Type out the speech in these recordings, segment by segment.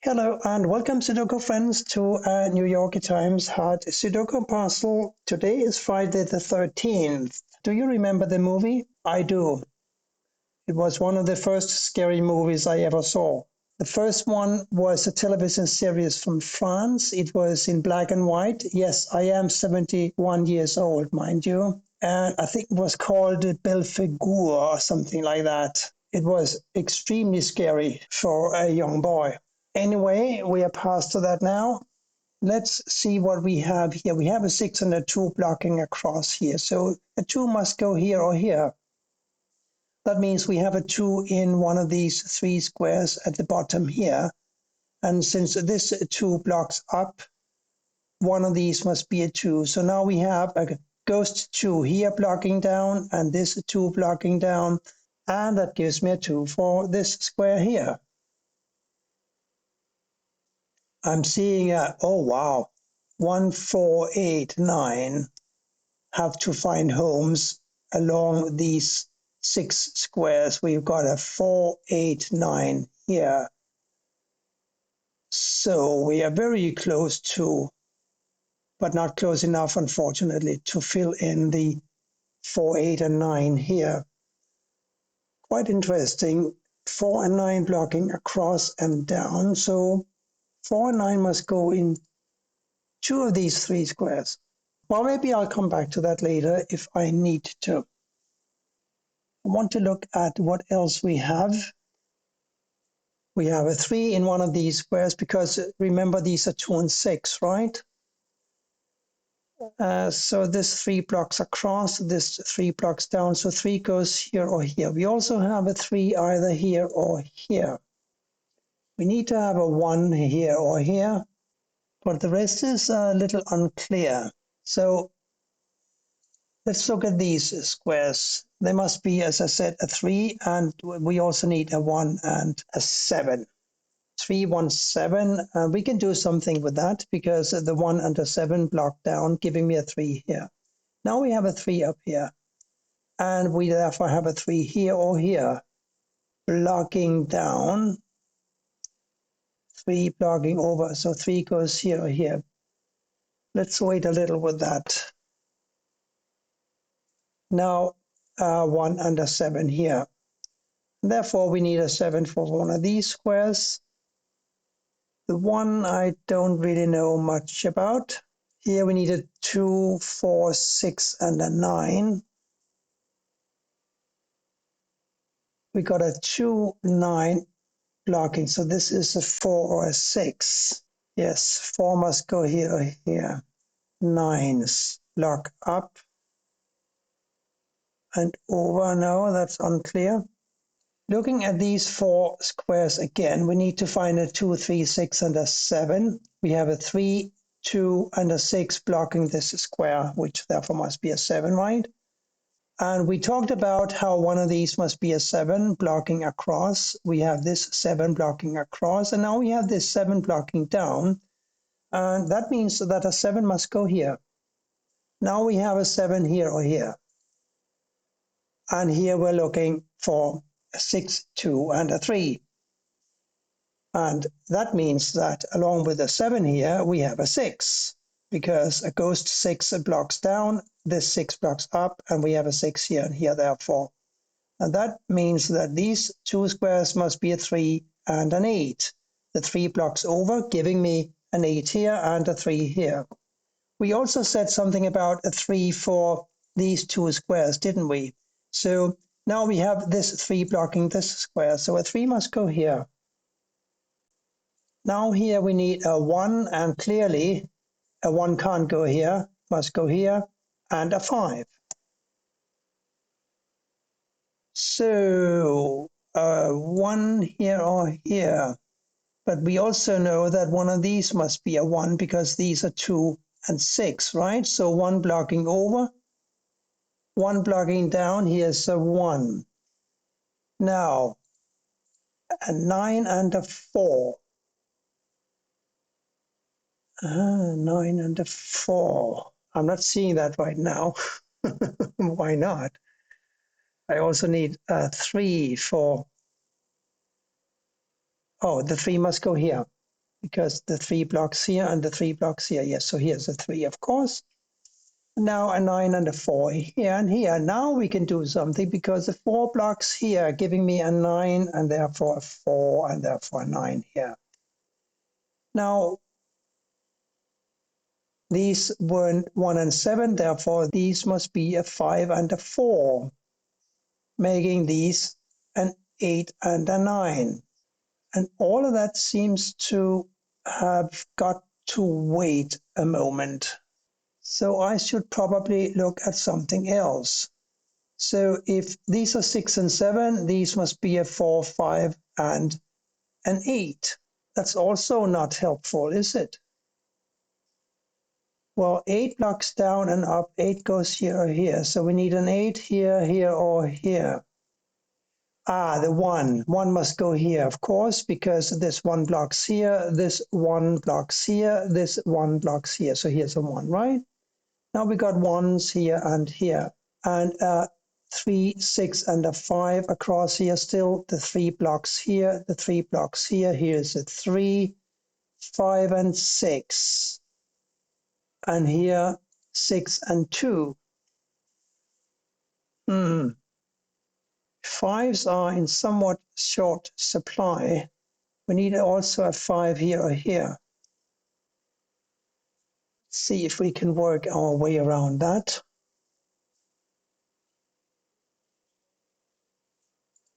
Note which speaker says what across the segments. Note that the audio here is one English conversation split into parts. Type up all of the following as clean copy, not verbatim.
Speaker 1: Hello and welcome Sudoku friends to a New York Times Hard Sudoku puzzle. Today is Friday the 13th. Do you remember the movie? I do. It was one of the first scary movies I ever saw. The first one was a television series from France. It was in black and white. Yes, I am 71 years old, mind you. And I think it was called Belfegor or something like that. It was extremely scary for a young boy. Anyway, we are past to that now. Let's see what we have here. We have a 6 and a 2 blocking across here. So a 2 must go here or here. That means we have a 2 in one of these 3 squares at the bottom here. And since this 2 blocks up, one of these must be a 2. So now we have a ghost 2 here blocking down and this 2 blocking down. And that gives me a 2 for this square here. I'm seeing oh wow, 1, 4, 8, 9 have to find homes along these 6 squares. We've got a 4, 8, 9 here. So we are very close to, but not close enough, unfortunately, to fill in the 4, 8, and 9 here. Quite interesting. 4 and 9 blocking across and down. So 4 and 9 must go in 2 of these 3 squares. Well, maybe I'll come back to that later if I need to. I want to look at what else we have. We have a 3 in one of these squares because remember these are 2 and 6, right? So this 3 blocks across, this 3 blocks down, so 3 goes here or here. We also have a 3 either here or here. We need to have a 1 here or here, but the rest is a little unclear. So let's look at these squares. They must be, as I said, a 3, and we also need a 1 and a 7. 3, 1, 7. We can do something with that because the 1 and the 7 block down, giving me a 3 here. Now we have a 3 up here, and we therefore have a 3 here or here, blocking down, 3 blocking over. So 3 goes here or here. Let's wait a little with that. Now 1 and a 7 here. Therefore, we need a 7 for one of these squares. The 1 I don't really know much about. Here we need a 2, 4, 6, and a 9. We got a 2, 9 blocking. So this is a 4 or a 6. Yes, 4 must go here or here. 9s block up and over. No, that's unclear. Looking at these 4 squares again, we need to find a 2, 3, 6, and a 7. We have a 3, 2, and a 6 blocking this square, which therefore must be a 7, right? And we talked about how one of these must be a 7 blocking across. We have this 7 blocking across, and now we have this 7 blocking down. And that means that a 7 must go here. Now we have a 7 here or here. And here we're looking for a 6, 2, and a 3. And that means that along with a 7 here, we have a 6, because a ghost 6 blocks down, this 6 blocks up, and we have a 6 here and here, therefore. And that means that these 2 squares must be a 3 and an 8. The 3 blocks over, giving me an 8 here and a 3 here. We also said something about a 3 for these 2 squares, didn't we? So now we have this 3 blocking this square, so a 3 must go here. Now here we need a 1, and clearly a 1 can't go here, must go here, and a 5. So 1 here or here. But we also know that one of these must be a 1 because these are 2 and 6, right? So 1 blocking over, 1 blocking down, here's a 1. Now, a 9 and a 4. 9 and a 4. I'm not seeing that right now. Why not? I also need a 3 for, oh, the 3 must go here. because the 3 blocks here and the 3 blocks here. Yes, so here's a 3, of course. Now a 9 and a 4 here and here. Now we can do something because the 4 blocks here are giving me a 9 and therefore a 4 and therefore a 9 here. Now these weren't 1 and 7, therefore these must be a 5 and a 4, making these an 8 and a 9. And all of that seems to have got to wait a moment. So I should probably look at something else. So if these are 6 and 7, these must be a 4, 5, and an 8. That's also not helpful, is it? Well, 8 blocks down and up, 8 goes here or here. So we need an 8 here, here, or here. The 1. 1 must go here, of course, because this 1 blocks here, this 1 blocks here, this 1 blocks here. So here's a 1, right? Now we got 1s here and here. And 3, 6, and a 5 across here still. The 3 blocks here, the 3 blocks here. Here's a 3, 5, and 6. And here, 6 and 2. 5s are in somewhat short supply. We need also a 5 here or here. See if we can work our way around that.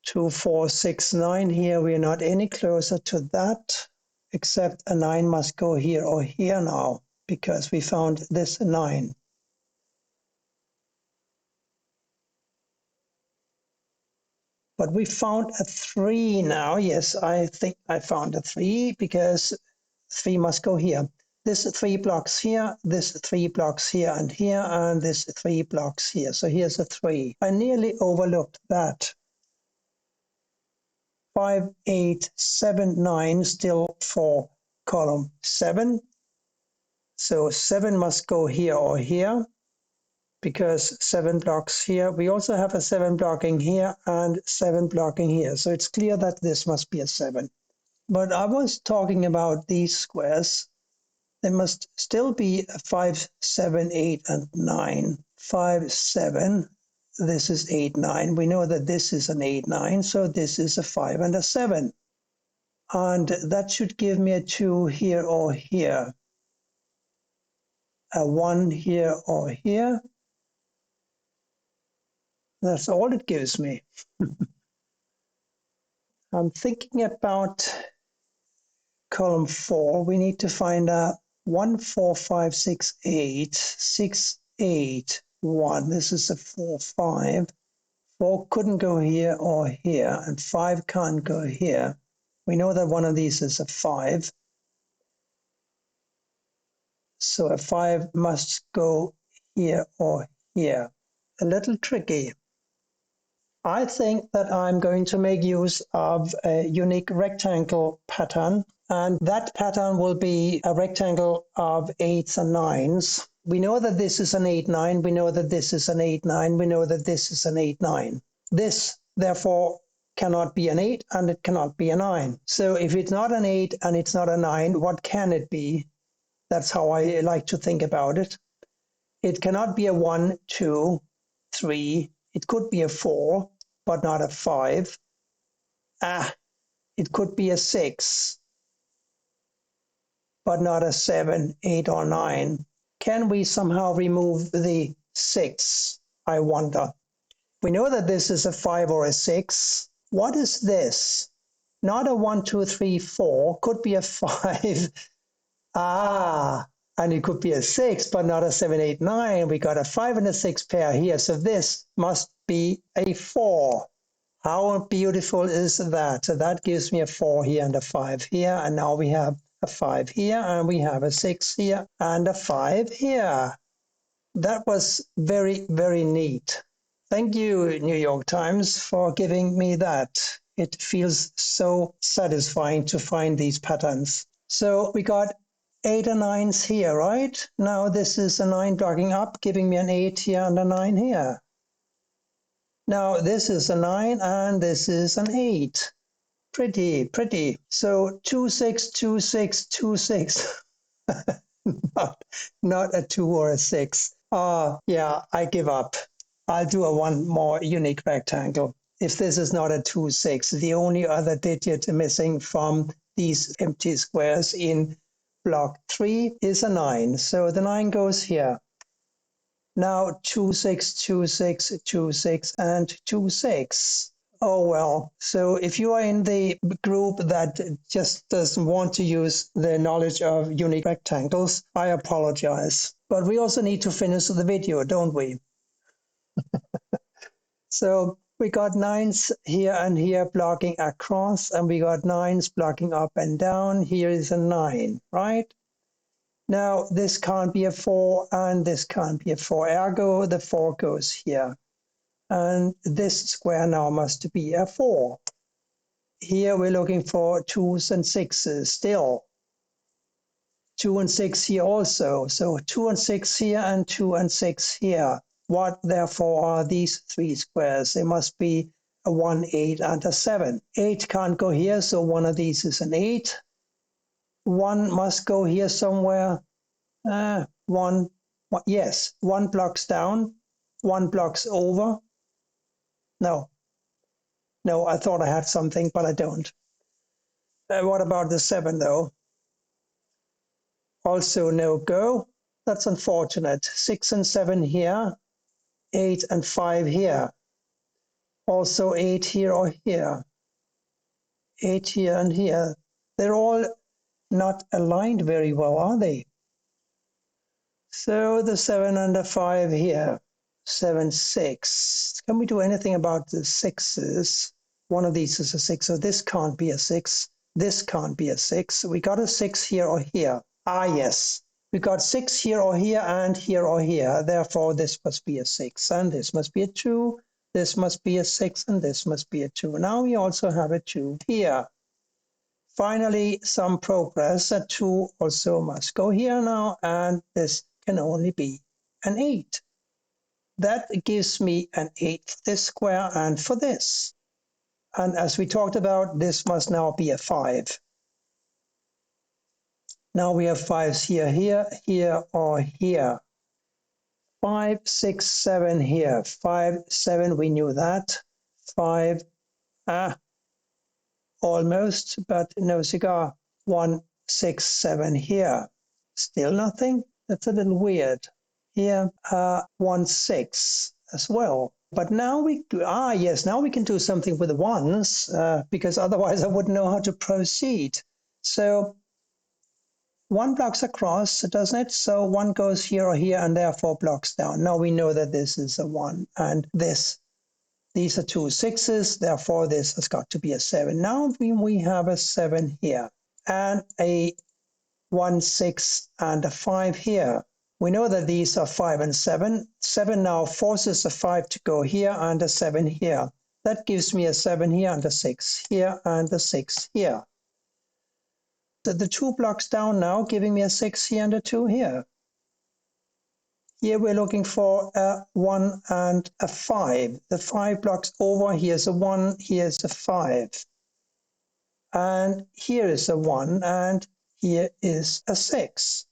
Speaker 1: 2, 4, 6, 9 here. We are not any closer to that, except a 9 must go here or here now, because we found this 9. But we found a 3 now. Yes, I think I found a 3 because 3 must go here. This 3 blocks here, this 3 blocks here and here, and this 3 blocks here. So here's a 3. I nearly overlooked that. 5, 8, 7, 9 still for column 7. So 7 must go here or here because 7 blocks here. We also have a 7 blocking here and 7 blocking here. So it's clear that this must be a 7. But I was talking about these squares. There must still be a 5, 7, 8, and 9. 5, 7. This is 8, 9. We know that this is an 8, 9. So this is a 5 and a 7. And that should give me a 2 here or here. A 1 here or here. That's all it gives me. I'm thinking about column 4. We need to find a 1, 4, 5, 6, 8. 6, 8, 1. This is a 4, 5. 4 couldn't go here or here, and 5 can't go here. We know that one of these is a 5. So a 5 must go here or here. A little tricky. I think that I'm going to make use of a unique rectangle pattern, and that pattern will be a rectangle of 8s and 9s. We know that this is an 8, 9. We know that this is an 8, 9. We know that this is an 8, 9. This, therefore, cannot be an 8 and it cannot be a 9. So if it's not an 8 and it's not a 9, what can it be? That's how I like to think about it. It cannot be a 1, 2, 3. It could be a 4, but not a 5. It could be a 6, but not a 7, 8, or 9. Can we somehow remove the 6? I wonder. We know that this is a 5 or a 6. What is this? Not a 1, 2, 3, 4. Could be a 5. And it could be a 6, but not a 7, 8, 9. We got a 5 and a 6 pair here. So this must be a 4. How beautiful is that? So that gives me a 4 here and a 5 here. And now we have a 5 here and we have a 6 here and a 5 here. That was very, very neat. Thank you, New York Times, for giving me that. It feels so satisfying to find these patterns. So we got 8 and 9s here, right? Now this is a 9 blocking up, giving me an 8 here and a 9 here. Now this is a 9 and this is an 8. Pretty. So 2, 6, 2, 6, 2, 6. Not a 2 or a 6. Yeah, I give up. I'll do a one more unique rectangle. If this is not a 2, 6, the only other digit missing from these empty squares in block 3 is a 9. So the 9 goes here. Now 2, 6, 2, 6, 2, 6, and 2, 6. Oh well, so if you are in the group that just doesn't want to use the knowledge of unique rectangles, I apologize. But we also need to finish the video, don't we? So we got 9s here and here blocking across, and we got 9s blocking up and down. Here is a 9, right? Now this can't be a 4 and this can't be a 4, ergo the 4 goes here. And this square now must be a 4. Here we're looking for 2s and 6s still. 2 and 6 here also. So 2 and 6 here and 2 and 6 here. What therefore are these three squares? They must be a 1, 8, and a 7. 8 can't go here, so one of these is an 8. 1 must go here somewhere. 1, yes, 1 blocks down, 1 blocks over. No, I thought I had something, but I don't. What about the 7 though? Also no go. That's unfortunate. 6 and 7 here, 8 and 5 here. Also 8 here or here. 8 here and here. They're all not aligned very well, are they? So the 7 and the 5 here. 7, 6. Can we do anything about the 6s? One of these is a 6, so this can't be a 6. This can't be a 6. We got a 6 here or here. Ah, yes. We got 6 here or here and here or here. Therefore, this must be a 6 and this must be a 2. This must be a 6 and this must be a 2. Now we also have a 2 here. Finally, some progress. A 2 also must go here now, and this can only be an 8. That gives me an 8 this square and for this. And as we talked about, this must now be a 5. Now we have 5s here, or here. 5, 6, 7 here. 5, 7, we knew that. 5, almost, but no cigar. 1, 6, 7 here. Still nothing? That's a little weird. Here, 1, 6 as well. But now we can do something with the 1s, because otherwise I wouldn't know how to proceed. So 1 blocks across, doesn't it? So 1 goes here or here and therefore blocks down. Now we know that this is a 1 and these are 2 6s, therefore this has got to be a 7. Now we have a 7 here and a 1, 6 and a 5 here. We know that these are 5 and 7. 7 now forces a 5 to go here and a 7 here. That gives me a 7 here and a 6 here and a 6 here. So the 2 blocks down now, giving me a 6 here and a 2 here. Here we're looking for a 1 and a 5. The 5 blocks over, here's a 1, here's a 5. And here is a 1 and here is a 6.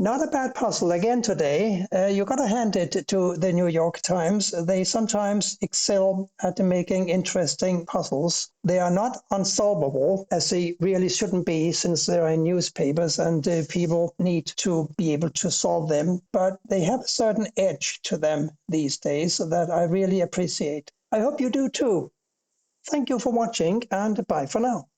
Speaker 1: Not a bad puzzle again today. You got to hand it to the New York Times. They sometimes excel at making interesting puzzles. They are not unsolvable, as they really shouldn't be, since they're in newspapers and people need to be able to solve them. But they have a certain edge to them these days that I really appreciate. I hope you do too. Thank you for watching, and bye for now.